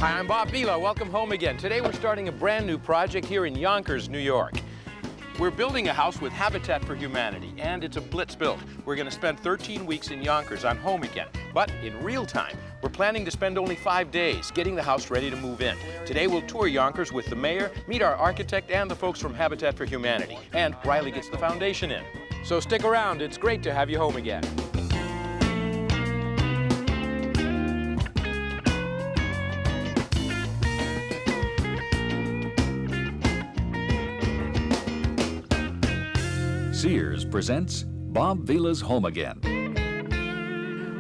Hi, I'm Bob Vila. Welcome home again. Today we're starting a brand new project here in Yonkers, New York. We're building a house with Habitat for Humanity, and it's a blitz build. We're going to spend 13 weeks in Yonkers on home again. But in real time, we're planning to spend only 5 days getting the house ready to move in. Today we'll tour Yonkers with the mayor, meet our architect and the folks from Habitat for Humanity. And Riley gets the foundation in. So stick around. It's great to have you home again. Sears presents Bob Vila's Home Again.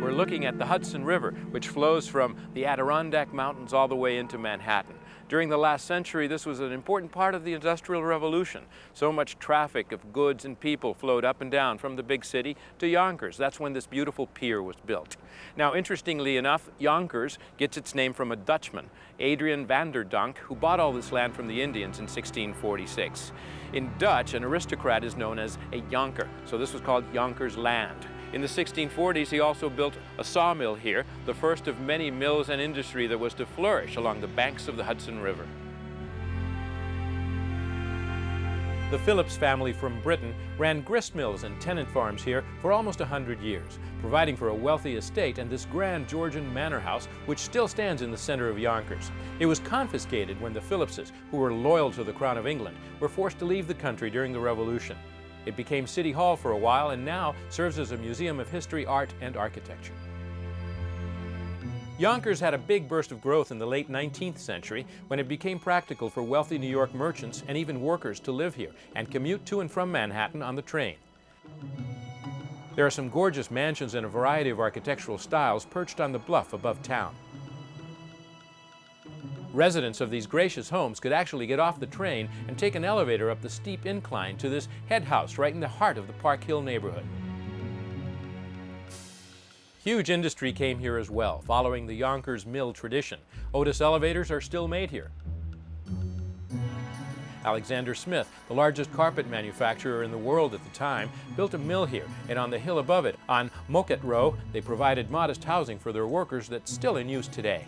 We're looking at the Hudson River, which flows from the Adirondack Mountains all the way into Manhattan. During the last century, this was an important part of the Industrial Revolution. So much traffic of goods and people flowed up and down from the big city to Yonkers. That's when this beautiful pier was built. Now, interestingly enough, Yonkers gets its name from a Dutchman, Adrian van der Donck, who bought all this land from the Indians in 1646. In Dutch, an aristocrat is known as a Yonker, so this was called Yonkers land. In the 1640s, he also built a sawmill here, the first of many mills and industry that was to flourish along the banks of the Hudson River. The Phillips family from Britain ran grist mills and tenant farms here for almost 100 years, providing for a wealthy estate and this grand Georgian manor house, which still stands in the center of Yonkers. It was confiscated when the Phillipses, who were loyal to the Crown of England, were forced to leave the country during the Revolution. It became City Hall for a while and now serves as a museum of history, art, and architecture. Yonkers had a big burst of growth in the late 19th century when it became practical for wealthy New York merchants and even workers to live here and commute to and from Manhattan on the train. There are some gorgeous mansions in a variety of architectural styles perched on the bluff above town. Residents of these gracious homes could actually get off the train and take an elevator up the steep incline to this head house right in the heart of the Park Hill neighborhood. Huge industry came here as well, following the Yonkers mill tradition. Otis elevators are still made here. Alexander Smith, the largest carpet manufacturer in the world at the time, built a mill here, and on the hill above it, on Moquett Row, they provided modest housing for their workers that's still in use today.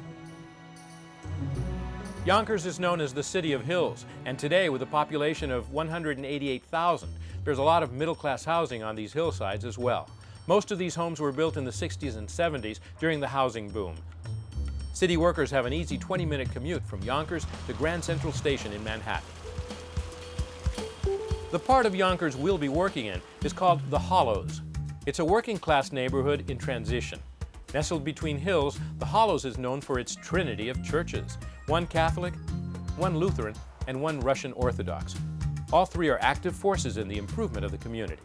Yonkers is known as the City of Hills, and today, with a population of 188,000, there's a lot of middle-class housing on these hillsides as well. Most of these homes were built in the 60s and 70s during the housing boom. City workers have an easy 20-minute commute from Yonkers to Grand Central Station in Manhattan. The part of Yonkers we'll be working in is called the Hollows. It's a working-class neighborhood in transition. Nestled between hills, the Hollows is known for its trinity of churches, one Catholic, one Lutheran, and one Russian Orthodox. All three are active forces in the improvement of the community.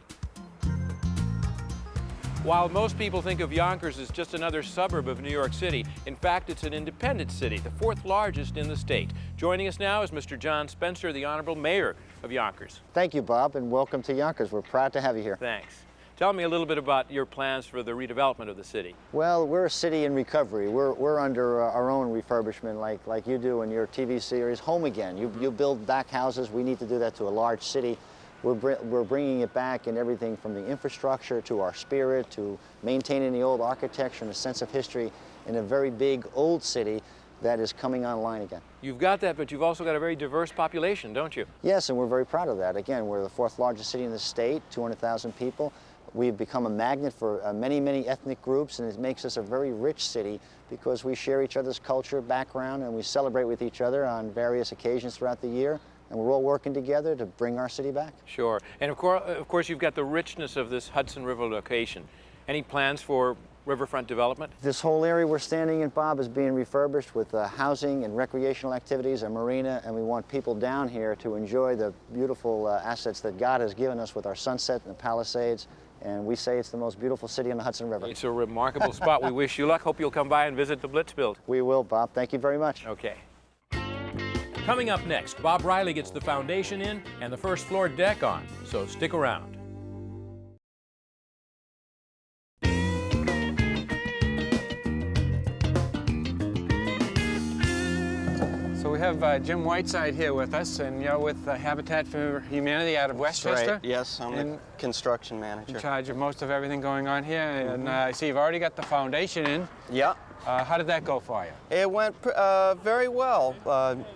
While most people think of Yonkers as just another suburb of New York City, in fact, it's an independent city, the fourth largest in the state. Joining us now is Mr. John Spencer, the Honorable Mayor of Yonkers. Thank you, Bob, and welcome to Yonkers. We're proud to have you here. Thanks. Tell me a little bit about your plans for the redevelopment of the city. Well, we're a city in recovery. We're under our own refurbishment like you do in your TV series, Home Again. You build back houses. We need to do that to a large city. We're bringing it back in everything from the infrastructure to our spirit to maintaining the old architecture and a sense of history in a very big old city that is coming online again. You've got that, but you've also got a very diverse population, don't you? Yes, and we're very proud of that. Again, we're the fourth largest city in the state, 200,000 people. We've become a magnet for many, many ethnic groups, and it makes us a very rich city because we share each other's culture, background, and we celebrate with each other on various occasions throughout the year. And we're all working together to bring our city back. Sure. And of course, you've got the richness of this Hudson River location. Any plans for riverfront development? This whole area we're standing in, Bob, is being refurbished with housing and recreational activities, a marina, and we want people down here to enjoy the beautiful assets that God has given us with our sunset and the Palisades. And we say it's the most beautiful city on the Hudson River. It's a remarkable spot. We wish you luck. Hope you'll come by and visit the Blitz Build. We will, Bob. Thank you very much. Okay. Coming up next, Bob Riley gets the foundation in and the first floor deck on, so stick around. So we have Jim Whiteside here with us, and you're with Habitat for Humanity out of Westchester. Right. Yes, I'm the construction manager. In charge of most of everything going on here. And I see you've already got the foundation in. Yeah. How did that go for you? It went very well.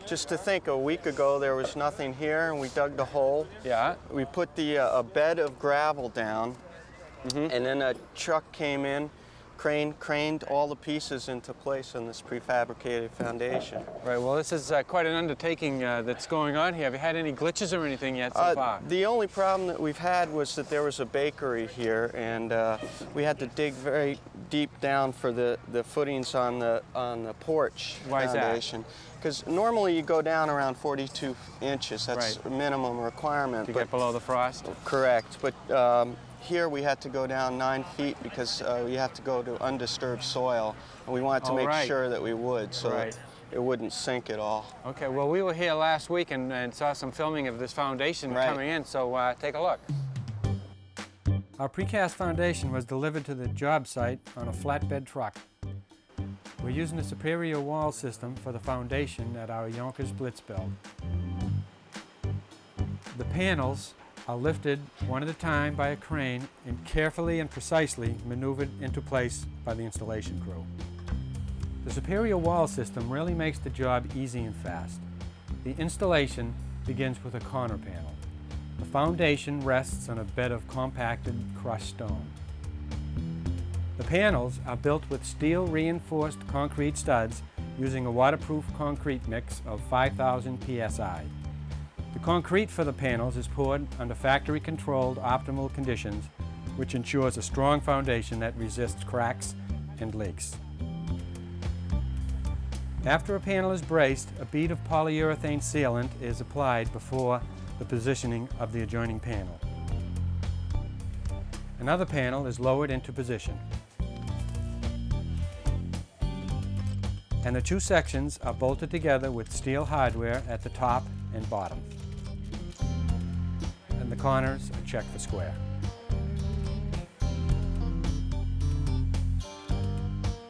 Just to think, a week ago there was nothing here, and we dug the hole. Yeah. We put a bed of gravel down, and then a truck came in, craned all the pieces into place in this prefabricated foundation. Right, well this is quite an undertaking that's going on here. Have you had any glitches or anything yet so far? The only problem that we've had was that there was a bakery here, and we had to dig very deep down for the footings on the porch foundation. Because normally you go down around 42 inches, that's a minimum requirement. To get below the frost? Correct, but here we had to go down 9 feet because we have to go to undisturbed soil, and we wanted to make sure that we would, so that it wouldn't sink at all. Okay, well we were here last week and saw some filming of this foundation coming in, so take a look. Our precast foundation was delivered to the job site on a flatbed truck. We're using a superior wall system for the foundation at our Yonkers blitz build. The panels are lifted one at a time by a crane and carefully and precisely maneuvered into place by the installation crew. The superior wall system really makes the job easy and fast. The installation begins with a corner panel. The foundation rests on a bed of compacted crushed stone. The panels are built with steel reinforced concrete studs using a waterproof concrete mix of 5,000 psi. The concrete for the panels is poured under factory-controlled optimal conditions, which ensures a strong foundation that resists cracks and leaks. After a panel is braced, a bead of polyurethane sealant is applied before the positioning of the adjoining panel. Another panel is lowered into position. And the two sections are bolted together with steel hardware at the top and bottom. And the corners are checked for square.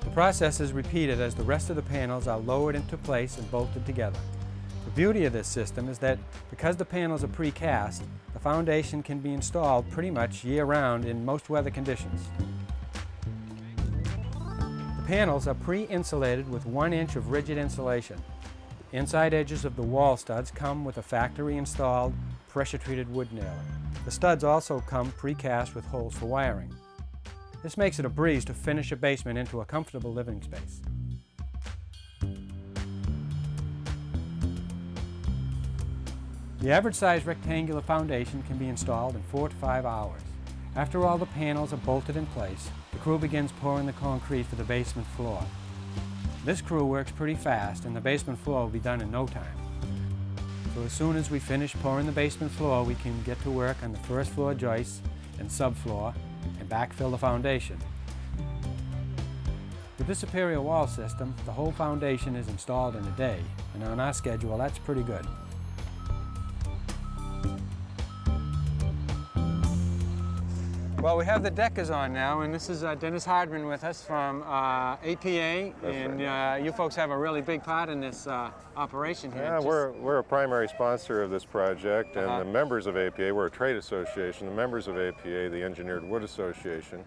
The process is repeated as the rest of the panels are lowered into place and bolted together. The beauty of this system is that because the panels are precast, the foundation can be installed pretty much year-round in most weather conditions. The panels are pre-insulated with 1 inch of rigid insulation. The inside edges of the wall studs come with a factory-installed pressure-treated wood nailer. The studs also come precast with holes for wiring. This makes it a breeze to finish a basement into a comfortable living space. The average size rectangular foundation can be installed in 4 to 5 hours. After all the panels are bolted in place, the crew begins pouring the concrete for the basement floor. This crew works pretty fast, and the basement floor will be done in no time. So as soon as we finish pouring the basement floor, we can get to work on the first floor joists and subfloor and backfill the foundation. With this superior wall system, the whole foundation is installed in a day, and on our schedule, that's pretty good. Well, we have the deckers on now, and this is Dennis Hardman with us from APA, and you folks have a really big part in this operation here. Yeah, we're a primary sponsor of this project, and the members of APA, we're a trade association, the members of APA, the Engineered Wood Association,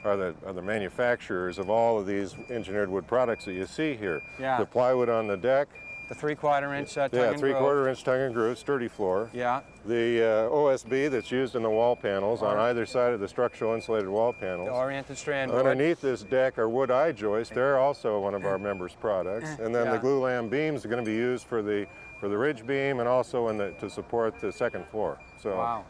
are the manufacturers of all of these engineered wood products that you see here. Yeah. The plywood on the deck. The 3/4 inch tongue and Yeah, groove. 3/4 inch tongue and groove, sturdy floor. Yeah. The OSB that's used in the wall panels on either side of the structural insulated wall panels. The oriented strand board. Underneath this deck are wood eye joists. They're also one of our members' products. And then the glue lam beams are going to be used for the ridge beam and also to support the second floor. So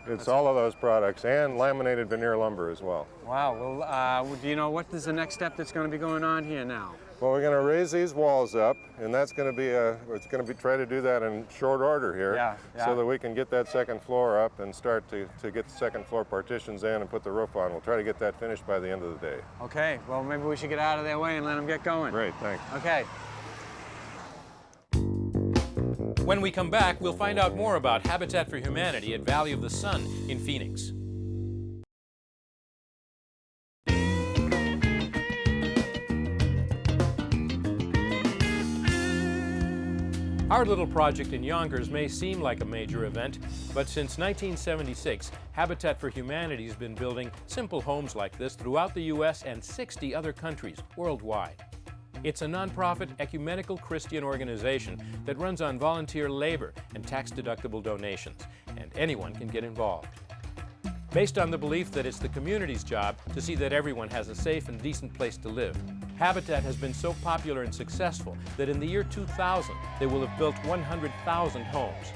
it's all of those products and laminated veneer lumber as well. Wow. Well, do you know what is the next step that's going to be going on here now? Well, we're going to raise these walls up, and that's going to be try to do that in short order here, so that we can get that second floor up and start to get the second floor partitions in and put the roof on. We'll try to get that finished by the end of the day. Okay. Well, maybe we should get out of their way and let them get going. Great. Thanks. Okay. When we come back, we'll find out more about Habitat for Humanity at Valley of the Sun in Phoenix. Our little project in Yonkers may seem like a major event, but since 1976, Habitat for Humanity has been building simple homes like this throughout the U.S. and 60 other countries worldwide. It's a nonprofit ecumenical Christian organization that runs on volunteer labor and tax-deductible donations, and anyone can get involved. Based on the belief that it's the community's job to see that everyone has a safe and decent place to live, Habitat has been so popular and successful that in the year 2000, they will have built 100,000 homes.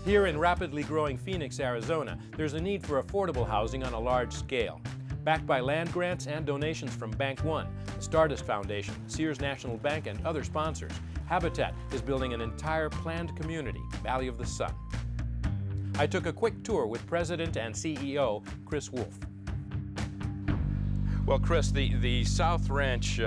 Here in rapidly growing Phoenix, Arizona, there's a need for affordable housing on a large scale. Backed by land grants and donations from Bank One, the Stardust Foundation, Sears National Bank, and other sponsors, Habitat is building an entire planned community, Valley of the Sun. I took a quick tour with President and CEO Chris Wolf. Well, Chris, the South Ranch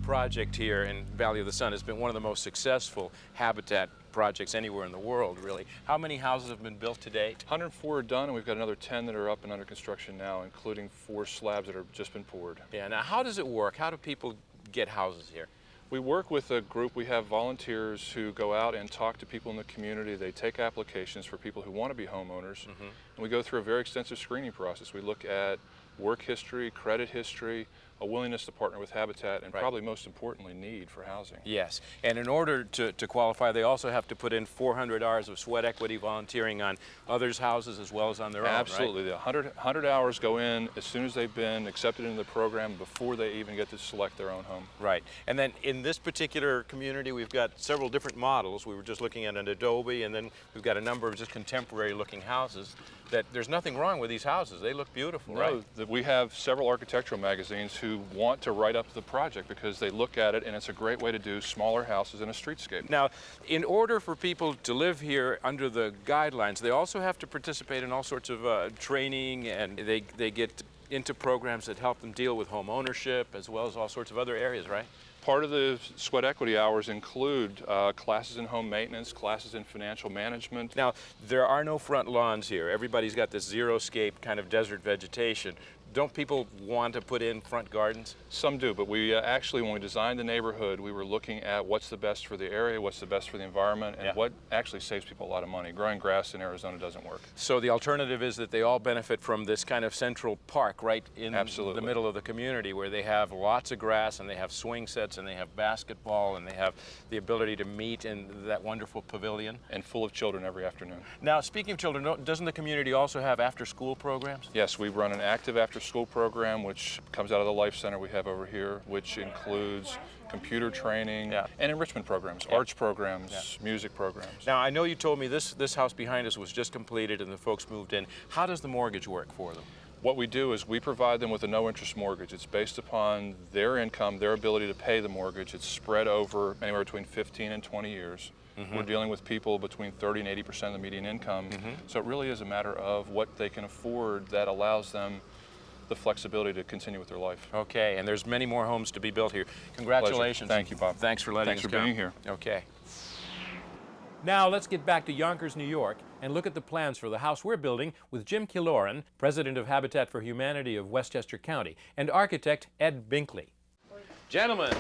project here in Valley of the Sun has been one of the most successful habitat projects anywhere in the world, really. How many houses have been built to date? 104 are done, and we've got another 10 that are up and under construction now, including 4 slabs that have just been poured. Yeah, now how does it work? How do people get houses here? We work with a group. We have volunteers who go out and talk to people in the community. They take applications for people who want to be homeowners, and we go through a very extensive screening process. We look at work history, credit history, a willingness to partner with Habitat, and probably most importantly, need for housing. Yes, and in order to qualify, they also have to put in 400 hours of sweat equity volunteering on others' houses as well as on their own, Absolutely. right? The 100 hours go in as soon as they've been accepted into the program, before they even get to select their own home. Right, and then in this particular community, we've got several different models. We were just looking at an adobe, and then we've got a number of just contemporary looking houses. That there's nothing wrong with these houses. They look beautiful, right? No, we have several architectural magazines who want to write up the project because they look at it and it's a great way to do smaller houses in a streetscape. Now, in order for people to live here under the guidelines, they also have to participate in all sorts of training, and they get into programs that help them deal with home ownership as well as all sorts of other areas, right? Part of the sweat equity hours include classes in home maintenance, classes in financial management. Now, there are no front lawns here. Everybody's got this xeriscape kind of desert vegetation. Don't people want to put in front gardens? Some do, but we actually, when we designed the neighborhood, we were looking at what's the best for the area, what's the best for the environment, and what actually saves people a lot of money. Growing grass in Arizona doesn't work. So the alternative is that they all benefit from this kind of central park right in the middle of the community, where they have lots of grass and they have swing sets and they have basketball and they have the ability to meet in that wonderful pavilion. And full of children every afternoon. Now, speaking of children, doesn't the community also have after-school programs? Yes, we run an active after-school program, which comes out of the Life Center we have over here, which includes computer training and enrichment programs, arts programs, music programs. Now, I know you told me this house behind us was just completed and the folks moved in. How does the mortgage work for them? What we do is we provide them with a no-interest mortgage. It's based upon their income, their ability to pay the mortgage. It's spread over anywhere between 15 and 20 years. We're dealing with people between 30 and 80% of the median income. So it really is a matter of what they can afford that allows them the flexibility to continue with their life. Okay, and there's many more homes to be built here. Congratulations. Pleasure. Thank you, Bob. Thanks for letting us come. Thanks for being here. Okay. Now let's get back to Yonkers, New York, and look at the plans for the house we're building with Jim Killoran, president of Habitat for Humanity of Westchester County, and architect Ed Binkley. Gentlemen,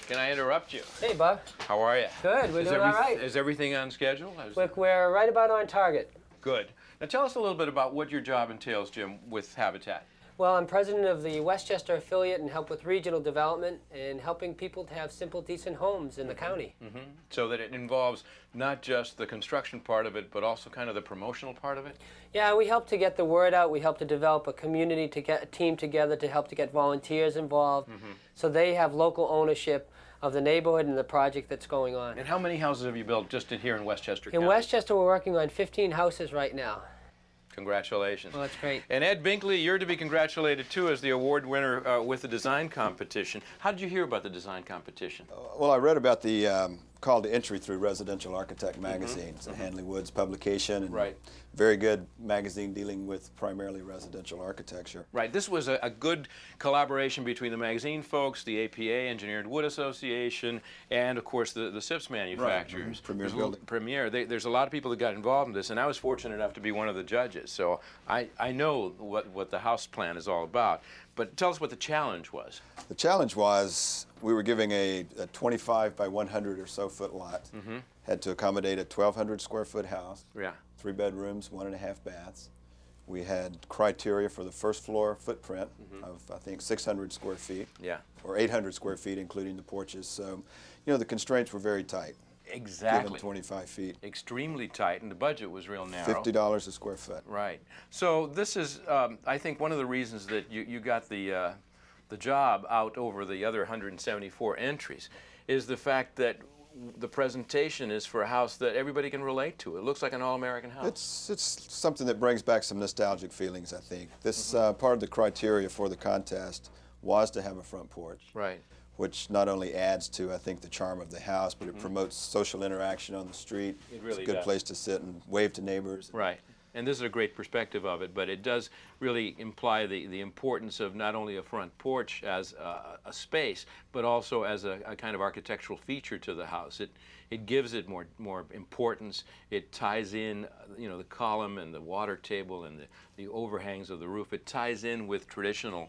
can I interrupt you? Hey, Bob. How are you? Good, we're doing all right. Is everything on schedule? Look, we're right about on target. Good. Now tell us a little bit about what your job entails, Jim, with Habitat. Well, I'm president of the Westchester affiliate and help with regional development and helping people to have simple, decent homes in the county. So that it involves not just the construction part of it, but also kind of the promotional part of it? Yeah, we help to get the word out. We help to develop a community, to get a team together to help to get volunteers involved, so they have local ownership of the neighborhood and the project that's going on. And how many houses have you built just here in Westchester County? In Westchester, we're working on 15 houses right now. Congratulations. Well, that's great. And Ed Binkley, you're to be congratulated too as the award winner with the design competition. How did you hear about the design competition? Well, I read about the call to entry through Residential Architect magazine. It's a Handley Woods publication, and very good magazine dealing with primarily residential architecture. Right. This was a good collaboration between the magazine folks, the APA, Engineered Wood Association, and of course the SIPS manufacturers. Premier Building. Premier. There's a lot of people that got involved in this, and I was fortunate enough to be one of the judges. So I know what the house plan is all about. But tell us what the challenge was. The challenge was We were giving a 25 by 100 or so foot lot. Had to accommodate a 1,200 square foot house. Yeah. 3 bedrooms, 1.5 baths. We had criteria for the first floor footprint of, I think, 600 square feet. Yeah. Or 800 square feet, including the porches. So, you know, the constraints were very tight. Exactly. Given 25 feet. Extremely tight, and the budget was real narrow. $50 a square foot. Right. So this is, I think, one of the reasons that you got the job out over the other 174 entries is the fact that the presentation is for a house that everybody can relate to. It looks like an all-American house. It's something that brings back some nostalgic feelings, I think. This part of the criteria for the contest was to have a front porch. Right. Which not only adds to, I think, the charm of the house, but it promotes social interaction on the street. It really It's a good place to sit and wave to neighbors. Right. And this is a great perspective of it, but it does really imply the importance of not only a front porch as a space, but also as a kind of architectural feature to the house. It gives it more importance. It ties in, you know, the column and the water table and the overhangs of the roof. It ties in with traditional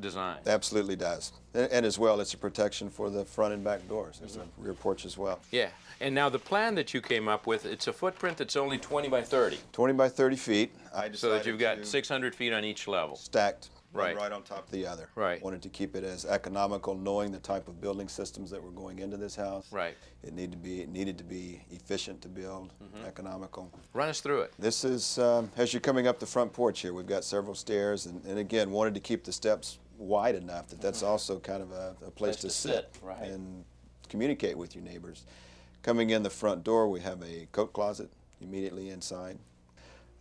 design. Absolutely does. And as well, it's a protection for the front and back doors. There's a rear porch as well. Yeah. And now the plan that you came up with, it's a footprint that's only 20 by 30. 20 by 30 feet. So that you've got 600 feet on each level. Stacked. Right. Right on top of the other. Right. Wanted to keep it as economical, knowing the type of building systems that were going into this house. Right. It needed to be efficient to build, economical. Run us through it. This is, as you're coming up the front porch here, we've got several stairs, and again, wanted to keep the steps wide enough that that's also kind of a place to sit right. and communicate with your neighbors. Coming in the front door, we have a coat closet immediately inside.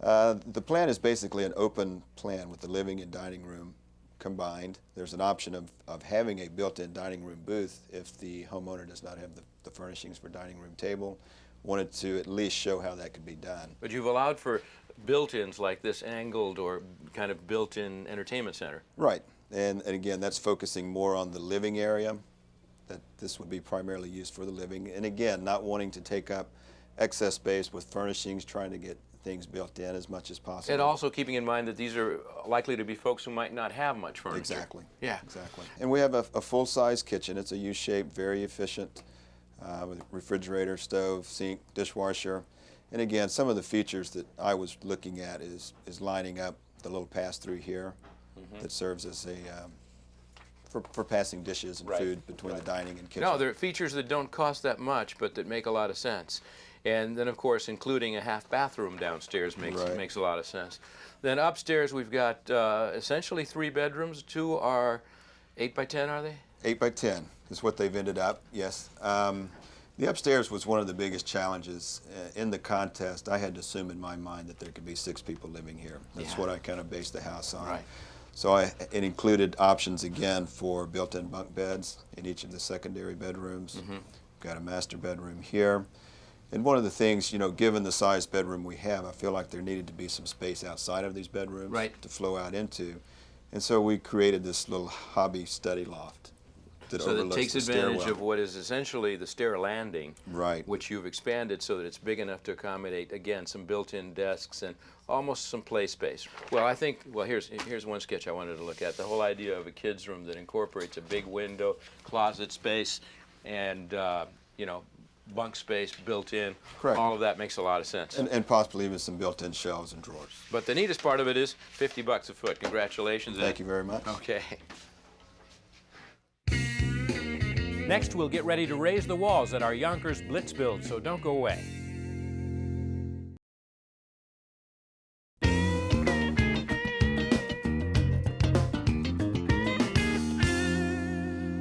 The plan is basically an open plan with the living and dining room combined. There's an option of having a built-in dining room booth if the homeowner does not have the furnishings for dining room table. Wanted to at least show how that could be done. But you've allowed for built-ins like this angled or kind of built-in entertainment center. Right. And again, that's focusing more on the living area, that this would be primarily used for the living. And again, not wanting to take up excess space with furnishings, trying to get things built in as much as possible. And also keeping in mind that these are likely to be folks who might not have much furniture. Exactly. Yeah. Exactly. And we have a full-size kitchen. It's a U-shaped, very efficient, with refrigerator, stove, sink, dishwasher. And again, some of the features that I was looking at is lining up the little pass-through here that serves as a for passing dishes and food between the dining and kitchen. No, there are features that don't cost that much, but that make a lot of sense. And then, of course, including a half bathroom downstairs makes a lot of sense. Then upstairs, we've got essentially 3 bedrooms. 2 are 8 by 10, are they? 8 by 10 is what they've ended up, yes. The upstairs was one of the biggest challenges in the contest. I had to assume in my mind that there could be 6 people living here. That's what I kind of based the house on. Right. So it included options again for built-in bunk beds in each of the secondary bedrooms. Got a master bedroom here. And one of the things, you know, given the size bedroom we have, I feel like there needed to be some space outside of these bedrooms to flow out into. And so we created this little hobby study loft that overlooks takes the advantage stairwell. of what is essentially the stair landing, Right. which you've expanded so that it's big enough to accommodate, again, some built-in desks and almost some play space. Well, I think, well, here's one sketch I wanted to look at, the whole idea of a kid's room that incorporates a big window, closet space, and, you know, bunk space built in. Correct. All of that makes a lot of sense. And possibly even some built-in shelves and drawers. But the neatest part of it is $50 a foot. Congratulations. Thank you very much. Okay. Next, we'll get ready to raise the walls at our Yonkers Blitz build, so don't go away.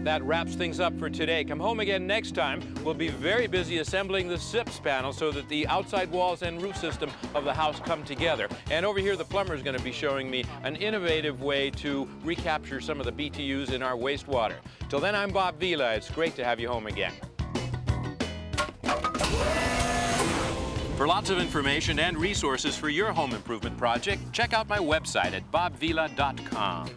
That wraps things up for today. Come home again next time. We'll be very busy assembling the SIPS panel so that the outside walls and roof system of the house come together. And over here, the plumber is going to be showing me an innovative way to recapture some of the BTUs in our wastewater. Till then, I'm Bob Vila. It's great to have you home again. For lots of information and resources for your home improvement project, check out my website at bobvila.com.